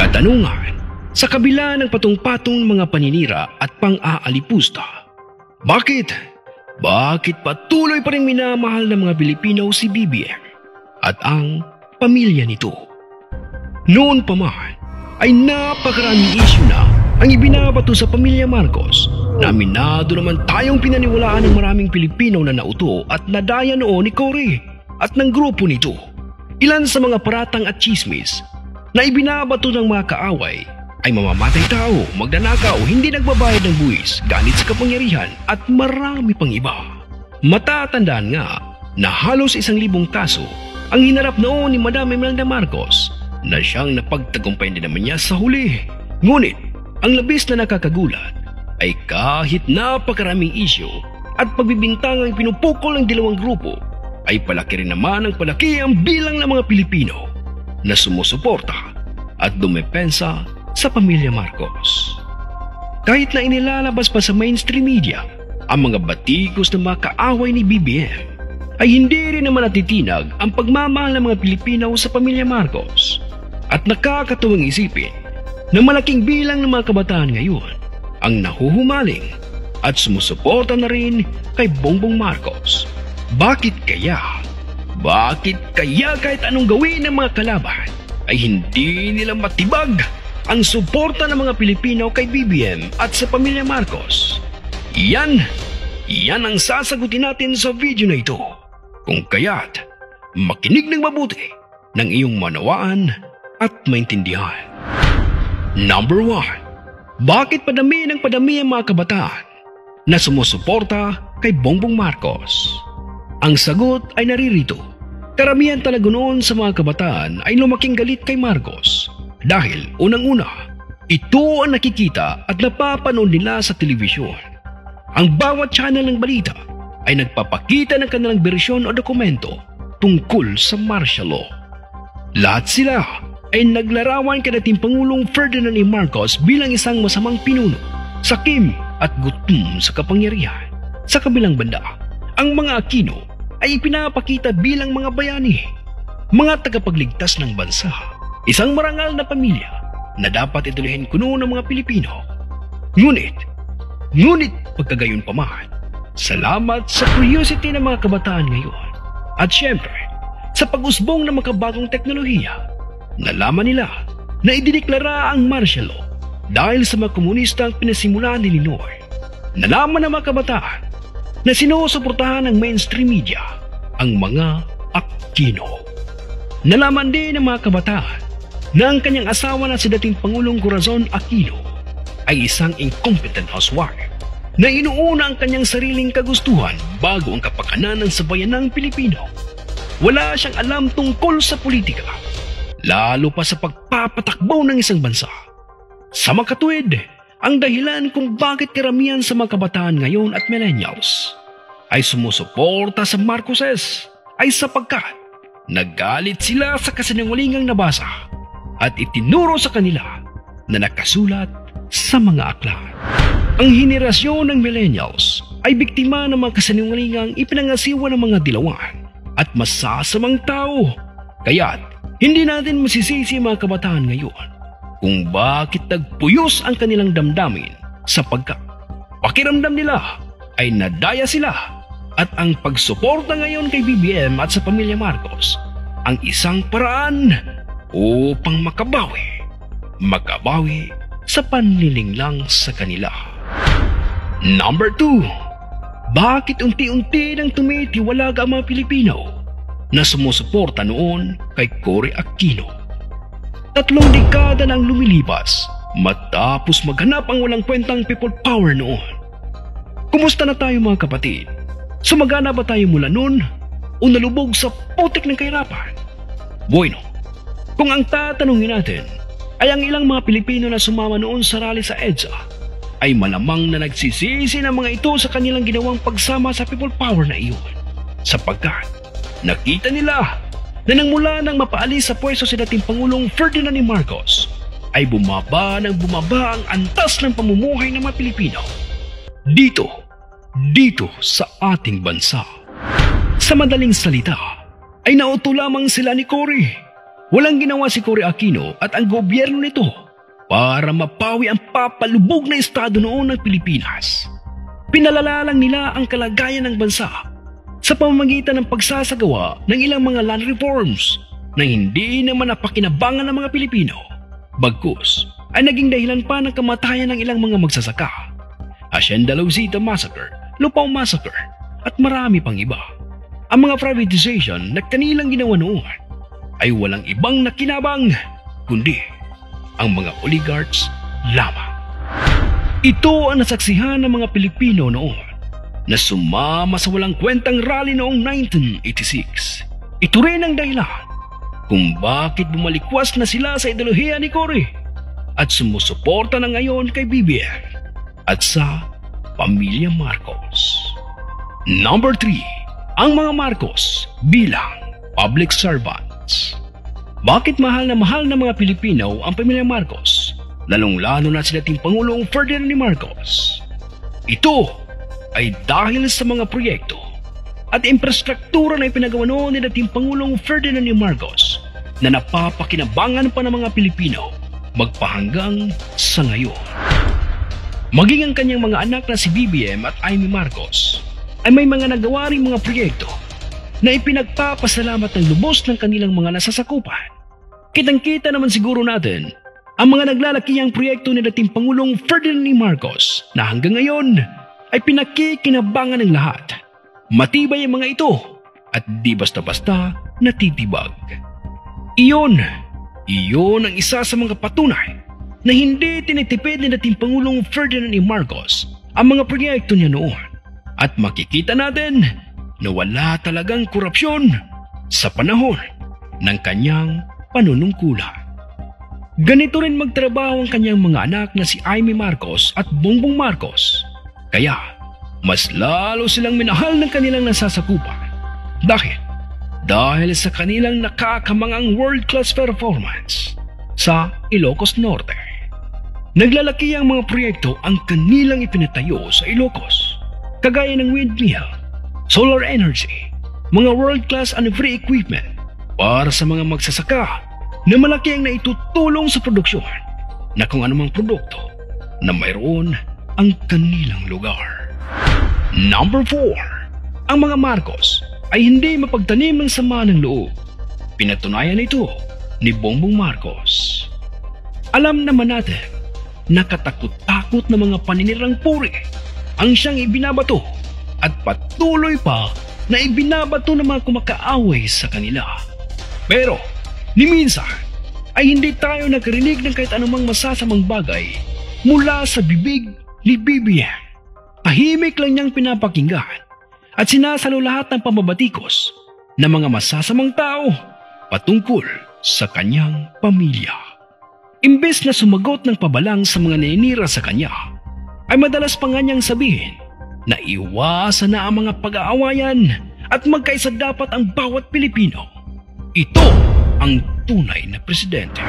Katanungan, sa kabila ng patong-patong mga paninira at pang-aalipusta, bakit patuloy pa rin minamahal ng mga Pilipino si BBM at ang pamilya nito? Noon pa man ay napakaraming issue na ang ibinabato sa pamilya Marcos na aminado naman tayong pinaniwalaan ng maraming Pilipino na nauto at nadaya noon ni Cory at ng grupo nito. Ilan sa mga paratang at chismis na ibinabato ng mga kaaway ay mamamatay tao, magnanakaw, hindi nagbabayad ng buwis, galit sa kapangyarihan at marami pang iba. Matatandaan nga na halos 1,000 kaso ang hinarap noon ni Madam Imelda Marcos na siyang napagtagumpay din naman niya sa huli. Ngunit ang labis na nakakagulat ay kahit napakaraming isyu at pagbibintangang pinupukol ng dalawang grupo ay palaki rin naman ang palaki ang bilang ng mga Pilipino na sumusuporta at dumepensa sa pamilya Marcos. Kahit na inilalabas pa sa mainstream media ang mga batikos ng mga kaaway ni BBM, ay hindi rin naman natitinag ang pagmamahal ng mga Pilipino sa pamilya Marcos. At nakakatuwang isipin na malaking bilang ng mga kabataan ngayon ang nahuhumaling at sumusuporta na rin kay Bongbong Marcos. Bakit kaya? Bakit kaya kahit anong gawin ng mga kalaban ay hindi nila matibag ang suporta ng mga Pilipino kay BBM at sa pamilya Marcos? Yan ang sasagutin natin sa video na ito. Kung kaya't makinig ng mabuti ng iyong manawaan at maintindihan. Number 1. Bakit padami ng padami ang mga kabataan na sumusuporta kay Bongbong Marcos? Ang sagot ay naririto. Karamihan talaga noon sa mga kabataan ay lumaking galit kay Marcos dahil unang-una, ito ang nakikita at napapanood nila sa telebisyon. Ang bawat channel ng balita ay nagpapakita ng kanilang bersyon o dokumento tungkol sa martial law. Lahat sila ay naglarawan kay dating Pangulong Ferdinand E. Marcos bilang isang masamang pinuno, sakim at gutom sa kapangyarihan. Sa kabilang banda, ang mga Aquino ay ipinapakita bilang mga bayani, mga tagapagligtas ng bansa, isang marangal na pamilya na dapat ituloyin kuno ng mga Pilipino. Ngunit pagkagayon pa man, salamat sa curiosity ng mga kabataan ngayon at syempre sa pag-usbong ng makabagong teknolohiya, nalaman nila na idineklara ang martial law dahil sa mga komunista ang pinasimulan ni Ninoy. Nalaman ng mga kabataan na sinusuportahan ng mainstream media ang mga Aquino. Nalaman din ng mga kabataan na ang kanyang asawa na si dating Pangulong Corazon Aquino ay isang incompetent housewife na inuuna ang kanyang sariling kagustuhan bago ang kapakanan ng sabayanang Pilipino. Wala siyang alam tungkol sa politika, lalo pa sa pagpapatakbo ng isang bansa. Sa makatuwid, ang dahilan kung bakit karamihan sa mga kabataan ngayon at millennials ay sumusuporta sa Marcoses ay sapagkat nagalit sila sa kasinungalingang nabasa at itinuro sa kanila na nakasulat sa mga aklat. Ang henerasyon ng millennials ay biktima ng mga kasinungalingang ipinangasiwa ng mga dilawan at masasamang tao. Kaya't hindi natin masisisi mga kabataan ngayon kung bakit nagpuyos ang kanilang damdamin sapagkat pakiramdam nila ay nadaya sila at ang pagsuporta ngayon kay BBM at sa pamilya Marcos ang isang paraan upang makabawi sa panlilinglang sa kanila. Number 2. Bakit unti-unti nang tumitiwalag ang mga Pilipino na sumusuporta noon kay Cory Aquino? 3 dekada nang lumilipas matapos maghanap ang walang kwentang people power noon. Kumusta na tayo mga kapatid? Sumagana ba tayo mula noon o nalubog sa putik ng kahirapan? Bueno, kung ang tatanungin natin ay ang ilang mga Pilipino na sumama noon sa rally sa EDSA, ay malamang na nagsisisi ng mga ito sa kanilang ginawang pagsama sa people power na iyon. Sapagkat nakita nila na nang mula nang mapaalis sa pwesto si dating Pangulong Ferdinand E. Marcos, ay bumaba ang antas ng pamumuhay ng mga Pilipino dito sa ating bansa. Sa madaling salita, ay nauto lamang sila ni Cory Walang ginawa si Cory Aquino at ang gobyerno nito para mapawi ang papalubog na estado noon ng Pilipinas. Pinalala lang nila ang kalagayan ng bansa sa pamamagitan ng pagsasagawa ng ilang mga land reforms na hindi naman napakinabangan ng mga Pilipino. Bagkus ay naging dahilan pa ng kamatayan ng ilang mga magsasaka. Hacienda Lausita Massacre, Lupao Massacre at marami pang iba. Ang mga privatization na kanilang ginawa noon ay walang ibang nakinabang kundi ang mga oligarchs lamang. Ito ang nasaksihan ng mga Pilipino noon na sumama sa walang kwentang rally noong 1986. Ito rin ang dahilan kung bakit bumalikwas na sila sa ideolohiya ni Cory at sumusuporta na ngayon kay BBM at sa pamilya Marcos. Number 3, ang mga Marcos bilang public servants. Bakit mahal na mga Pilipino ang pamilya Marcos, lalong-lalo na si dating Pangulong Ferdinand Marcos? Ito ay dahil sa mga proyekto at infrastruktura na ipinagawa noon ni dating Pangulong Ferdinand Marcos na napapakinabangan pa ng mga Pilipino magpahanggang sa ngayon. Maging ang kanyang mga anak na si BBM at Amy Marcos ay may mga nagawa ring mga proyekto na ipinagpapasalamat ng lubos ng kanilang mga nasasakupan. Kitang-kita naman siguro natin ang mga naglalakihang proyekto ni dating Pangulong Ferdinand Marcos na hanggang ngayon ay pinakikinabangan ng lahat. Matibay ang mga ito at di basta-basta natitibag. Iyon ang isa sa mga patunay na hindi tinitipid ni dating Pangulong Ferdinand Marcos ang mga proyekto niya noon. At makikita natin na wala talagang korupsyon sa panahon ng kanyang panunungkulan. Ganito rin magtrabaho ang kanyang mga anak na si Amy Marcos at Bongbong Marcos. Kaya mas lalo silang minahal ng kanilang nasasakupan dahil sa kanilang nakakamangang world-class performance sa Ilocos Norte. Naglalaki ang mga proyekto ang kanilang ipinatayo sa Ilocos, kagaya ng windmill, solar energy, mga world-class and free equipment para sa mga magsasaka na malaki ang naitutulong sa produksyon na kung anumang produkto na mayroon ang kanilang lugar. Number 4, ang mga Marcos ay hindi mapagtanim ng sama ng loob. Pinatunayan ito ni Bongbong Marcos. Alam naman natin na katakot-takot na mga paninirang puri ang siyang ibinabato at patuloy pa na ibinabato ng mga kumakaaway sa kanila. Pero ni minsan ay hindi tayo nakarinig ng kahit anumang masasamang bagay mula sa bibig ni BBM. Tahimik lang niyang pinapakinggan at sinasalo lahat ng pambabatikos ng mga masasamang tao patungkol sa kanyang pamilya. Imbes na sumagot ng pabalang sa mga naninira sa kanya, ay madalas pa nga niyang sabihin na iwasan na ang mga pag-aawayan at magkaisa dapat ang bawat Pilipino. Ito ang tunay na presidente.